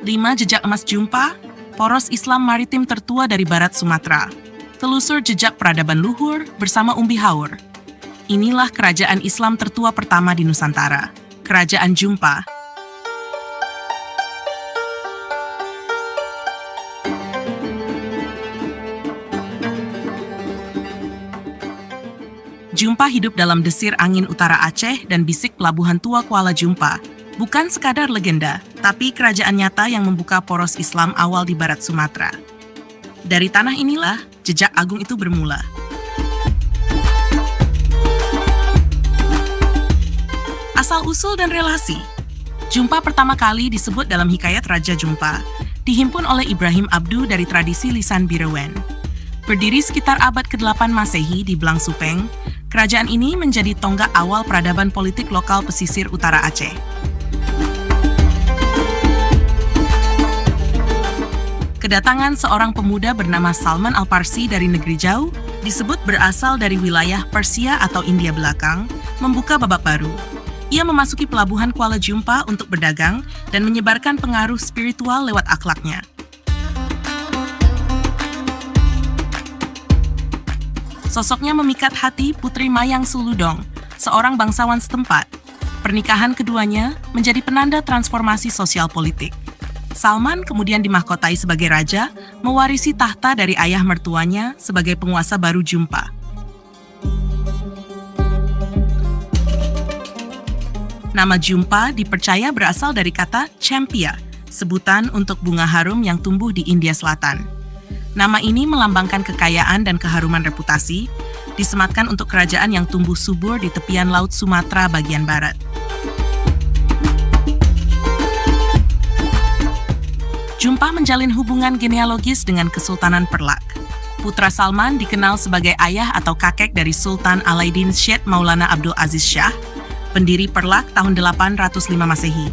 5 Jejak Emas Jumpa, poros Islam maritim tertua dari Barat Sumatera. Telusur jejak peradaban luhur bersama Umbi Haur. Inilah kerajaan Islam tertua pertama di Nusantara, Kerajaan Jumpa. Jumpa hidup dalam desir angin utara Aceh dan bisik pelabuhan tua Kuala Jumpa. Bukan sekadar legenda, tapi kerajaan nyata yang membuka poros Islam awal di Barat Sumatera. Dari tanah inilah, jejak agung itu bermula. Asal-usul dan relasi. Jumpa pertama kali disebut dalam hikayat Raja Jumpa, dihimpun oleh Ibrahim Abdu dari tradisi lisan Bireuen. Berdiri sekitar abad ke-8 Masehi di Blang Supeng, kerajaan ini menjadi tonggak awal peradaban politik lokal pesisir utara Aceh. Kedatangan seorang pemuda bernama Salman Al-Parsi dari negeri jauh, disebut berasal dari wilayah Persia atau India belakang, membuka babak baru. Ia memasuki pelabuhan Kuala Jumpa untuk berdagang dan menyebarkan pengaruh spiritual lewat akhlaknya. Sosoknya memikat hati Putri Mayang Suludong, seorang bangsawan setempat. Pernikahan keduanya menjadi penanda transformasi sosial politik. Salman kemudian dimahkotai sebagai raja, mewarisi tahta dari ayah mertuanya sebagai penguasa baru Jumpa. Nama Jumpa dipercaya berasal dari kata champia, sebutan untuk bunga harum yang tumbuh di India Selatan. Nama ini melambangkan kekayaan dan keharuman reputasi, disematkan untuk kerajaan yang tumbuh subur di tepian Laut Sumatera bagian barat. Jumpa menjalin hubungan genealogis dengan Kesultanan Perlak. Putra Salman dikenal sebagai ayah atau kakek dari Sultan Alaiddin Syed Maulana Abdul Aziz Shah, pendiri Perlak tahun 805 Masehi.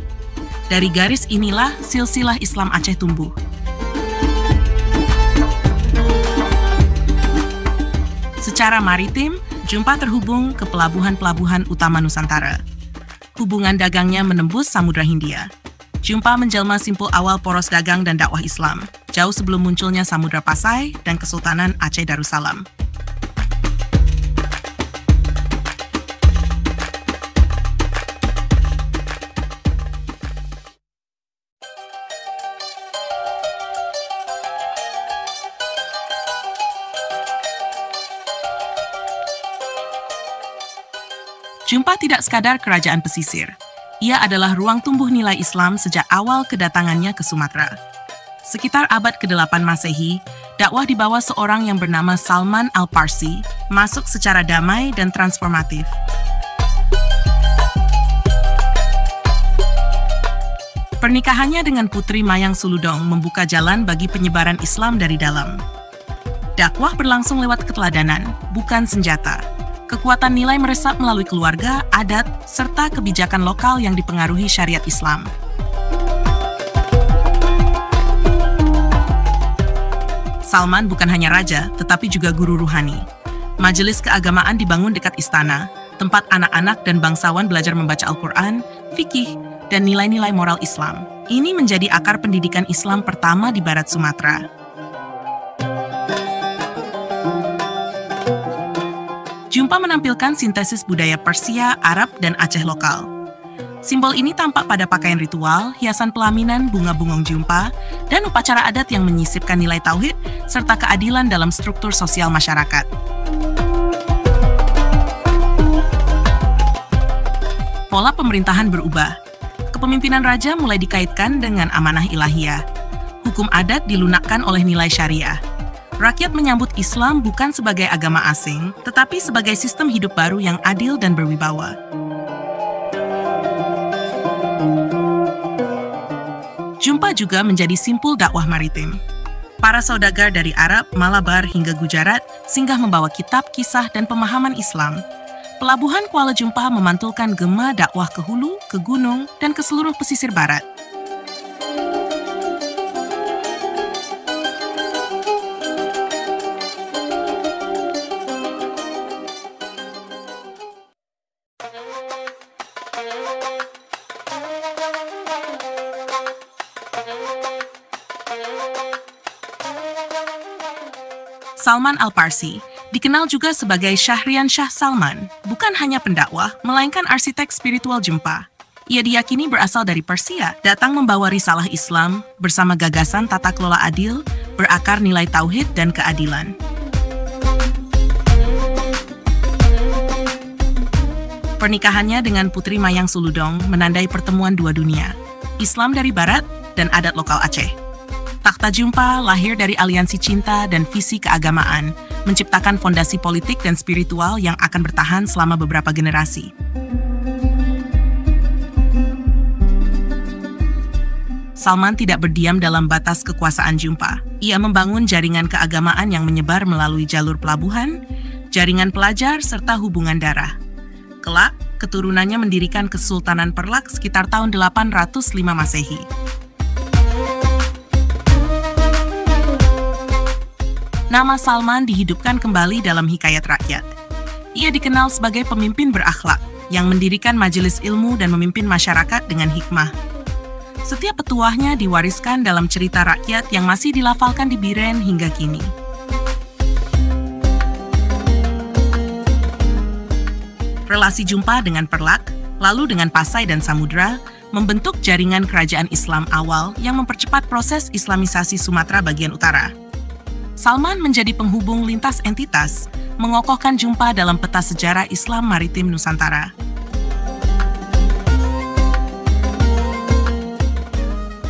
Dari garis inilah silsilah Islam Aceh tumbuh. Secara maritim, Jumpa terhubung ke pelabuhan-pelabuhan utama Nusantara. Hubungan dagangnya menembus Samudra Hindia. Jumpa menjelma simpul awal poros dagang dan dakwah Islam, jauh sebelum munculnya Samudra Pasai dan Kesultanan Aceh Darussalam. Jumpa tidak sekadar kerajaan pesisir. Ia adalah ruang tumbuh nilai Islam sejak awal kedatangannya ke Sumatera. Sekitar abad ke-8 Masehi, dakwah di bawah seorang yang bernama Salman Al-Parsi masuk secara damai dan transformatif. Pernikahannya dengan Putri Mayang Suludong membuka jalan bagi penyebaran Islam dari dalam. Dakwah berlangsung lewat keteladanan, bukan senjata. Kekuatan nilai meresap melalui keluarga, adat, serta kebijakan lokal yang dipengaruhi syariat Islam. Salman bukan hanya raja, tetapi juga guru ruhani. Majelis keagamaan dibangun dekat istana, tempat anak-anak dan bangsawan belajar membaca Al-Quran, fikih, dan nilai-nilai moral Islam. Ini menjadi akar pendidikan Islam pertama di Barat Sumatera. Jumpa menampilkan sintesis budaya Persia, Arab, dan Aceh lokal. Simbol ini tampak pada pakaian ritual, hiasan pelaminan, bunga bungong Jumpa, dan upacara adat yang menyisipkan nilai tauhid serta keadilan dalam struktur sosial masyarakat. Pola pemerintahan berubah. Kepemimpinan raja mulai dikaitkan dengan amanah ilahiyah. Hukum adat dilunakkan oleh nilai syariah. Rakyat menyambut Islam bukan sebagai agama asing, tetapi sebagai sistem hidup baru yang adil dan berwibawa. Jumpa juga menjadi simpul dakwah maritim. Para saudagar dari Arab, Malabar, hingga Gujarat singgah membawa kitab, kisah, dan pemahaman Islam. Pelabuhan Kuala Jumpa memantulkan gema dakwah ke hulu, ke gunung, dan ke seluruh pesisir barat. Salman Al-Parsi, dikenal juga sebagai Syahrian Shah Salman, bukan hanya pendakwah, melainkan arsitek spiritual Jumpa. Ia diyakini berasal dari Persia, datang membawa risalah Islam bersama gagasan tata kelola adil, berakar nilai tauhid dan keadilan. Pernikahannya dengan Putri Mayang Suludong menandai pertemuan dua dunia, Islam dari Barat dan adat lokal Aceh. Takhta Jumpa lahir dari aliansi cinta dan visi keagamaan, menciptakan fondasi politik dan spiritual yang akan bertahan selama beberapa generasi. Salman tidak berdiam dalam batas kekuasaan Jumpa. Ia membangun jaringan keagamaan yang menyebar melalui jalur pelabuhan, jaringan pelajar, serta hubungan darah. Kelak, keturunannya mendirikan Kesultanan Perlak sekitar tahun 805 Masehi. Nama Salman dihidupkan kembali dalam hikayat rakyat. Ia dikenal sebagai pemimpin berakhlak yang mendirikan majelis ilmu dan memimpin masyarakat dengan hikmah. Setiap petuahnya diwariskan dalam cerita rakyat yang masih dilafalkan di Biren hingga kini. Relasi Jumpa dengan Perlak, lalu dengan Pasai dan Samudra, membentuk jaringan kerajaan Islam awal yang mempercepat proses Islamisasi Sumatera bagian utara. Salman menjadi penghubung lintas entitas, mengokohkan Jumpa dalam peta sejarah Islam maritim Nusantara.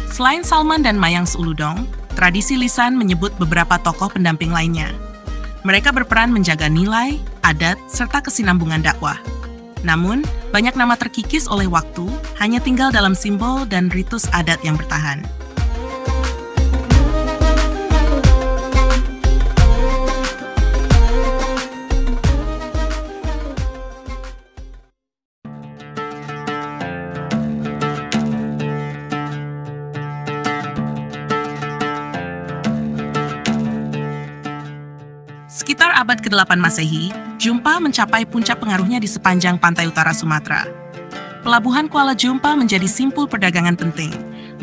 Selain Salman dan Mayang Suludong, tradisi lisan menyebut beberapa tokoh pendamping lainnya. Mereka berperan menjaga nilai, adat, serta kesinambungan dakwah. Namun, banyak nama terkikis oleh waktu, hanya tinggal dalam simbol dan ritus adat yang bertahan. Sekitar abad ke-8 Masehi, Jumpa mencapai puncak pengaruhnya di sepanjang pantai utara Sumatera. Pelabuhan Kuala Jumpa menjadi simpul perdagangan penting,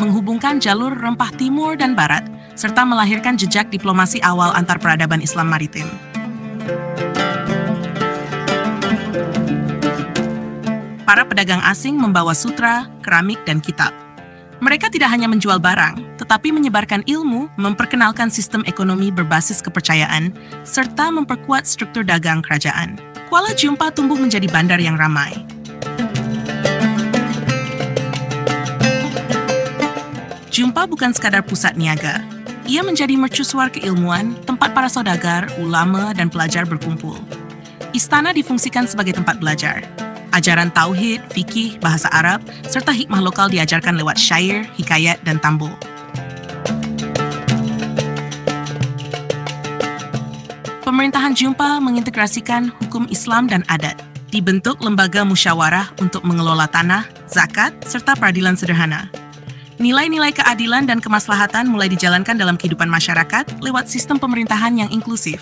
menghubungkan jalur rempah timur dan barat, serta melahirkan jejak diplomasi awal antar peradaban Islam maritim. Para pedagang asing membawa sutra, keramik, dan kitab. Mereka tidak hanya menjual barang, tetapi menyebarkan ilmu, memperkenalkan sistem ekonomi berbasis kepercayaan, serta memperkuat struktur dagang kerajaan. Kuala Jumpa tumbuh menjadi bandar yang ramai. Jumpa bukan sekadar pusat niaga. Ia menjadi mercusuar keilmuan, tempat para saudagar, ulama, dan pelajar berkumpul. Istana difungsikan sebagai tempat belajar. Ajaran tauhid, fikih, bahasa Arab, serta hikmah lokal diajarkan lewat syair, hikayat, dan tambul. Pemerintahan Jumpa mengintegrasikan hukum Islam dan adat. Dibentuk lembaga musyawarah untuk mengelola tanah, zakat, serta peradilan sederhana. Nilai-nilai keadilan dan kemaslahatan mulai dijalankan dalam kehidupan masyarakat lewat sistem pemerintahan yang inklusif.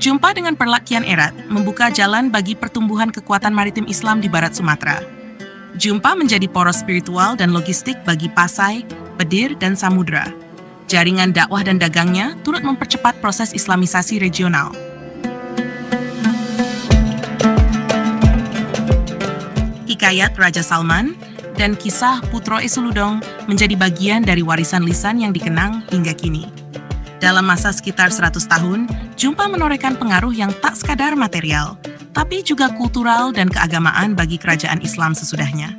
Jumpa dengan Perlak kian erat membuka jalan bagi pertumbuhan kekuatan maritim Islam di Barat Sumatera. Jumpa menjadi poros spiritual dan logistik bagi Pasai, Pedir, dan Samudra. Jaringan dakwah dan dagangnya turut mempercepat proses Islamisasi regional. Hikayat Raja Salman dan kisah Putro Suludong menjadi bagian dari warisan lisan yang dikenang hingga kini. Dalam masa sekitar 100 tahun, Jumpa menorehkan pengaruh yang tak sekadar material, tapi juga kultural dan keagamaan bagi kerajaan Islam sesudahnya.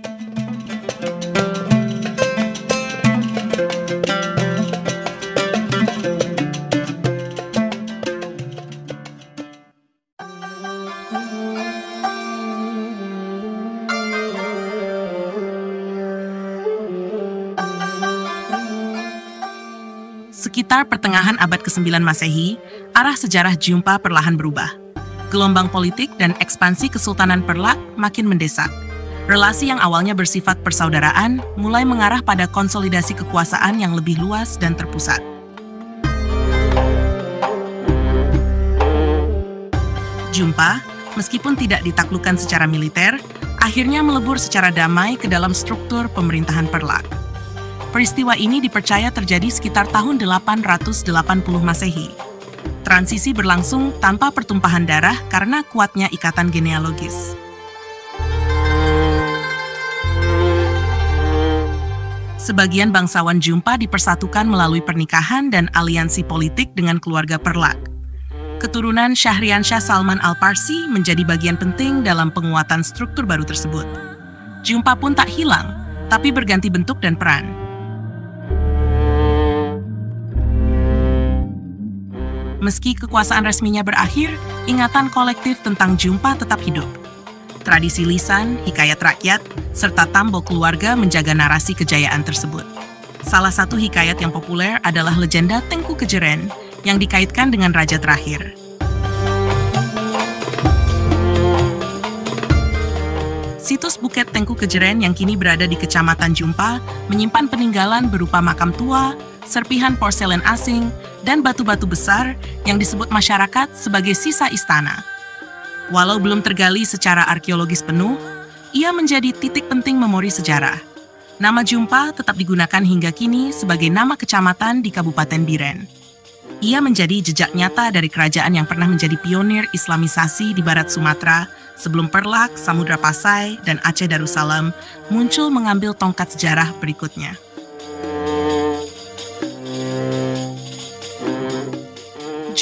Sekitar pertengahan abad ke-9 Masehi, arah sejarah Jumpa perlahan berubah. Gelombang politik dan ekspansi Kesultanan Perlak makin mendesak. Relasi yang awalnya bersifat persaudaraan mulai mengarah pada konsolidasi kekuasaan yang lebih luas dan terpusat. Jumpa, meskipun tidak ditaklukkan secara militer, akhirnya melebur secara damai ke dalam struktur pemerintahan Perlak. Peristiwa ini dipercaya terjadi sekitar tahun 880 Masehi. Transisi berlangsung tanpa pertumpahan darah karena kuatnya ikatan genealogis. Sebagian bangsawan Jumpa dipersatukan melalui pernikahan dan aliansi politik dengan keluarga Perlak. Keturunan Syahriansyah Salman Al-Parsi menjadi bagian penting dalam penguatan struktur baru tersebut. Jumpa pun tak hilang, tapi berganti bentuk dan peran. Meski kekuasaan resminya berakhir, ingatan kolektif tentang Jumpa tetap hidup. Tradisi lisan, hikayat rakyat, serta tambok keluarga menjaga narasi kejayaan tersebut. Salah satu hikayat yang populer adalah legenda Tengku Kejeren yang dikaitkan dengan raja terakhir. Situs Bukit Tengku Kejeren yang kini berada di Kecamatan Jumpa menyimpan peninggalan berupa makam tua, serpihan porselen asing, dan batu-batu besar yang disebut masyarakat sebagai sisa istana. Walau belum tergali secara arkeologis penuh, ia menjadi titik penting memori sejarah. Nama Jumpa tetap digunakan hingga kini sebagai nama kecamatan di Kabupaten Biren. Ia menjadi jejak nyata dari kerajaan yang pernah menjadi pionir Islamisasi di Barat Sumatera sebelum Perlak, Samudra Pasai, dan Aceh Darussalam muncul mengambil tongkat sejarah berikutnya.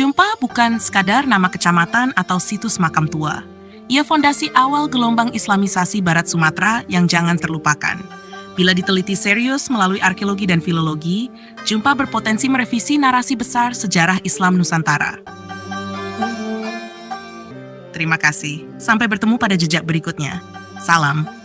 Jumpa bukan sekadar nama kecamatan atau situs makam tua. Ia fondasi awal gelombang Islamisasi Barat Sumatera yang jangan terlupakan. Bila diteliti serius melalui arkeologi dan filologi, Jumpa berpotensi merevisi narasi besar sejarah Islam Nusantara. Terima kasih. Sampai bertemu pada jejak berikutnya. Salam.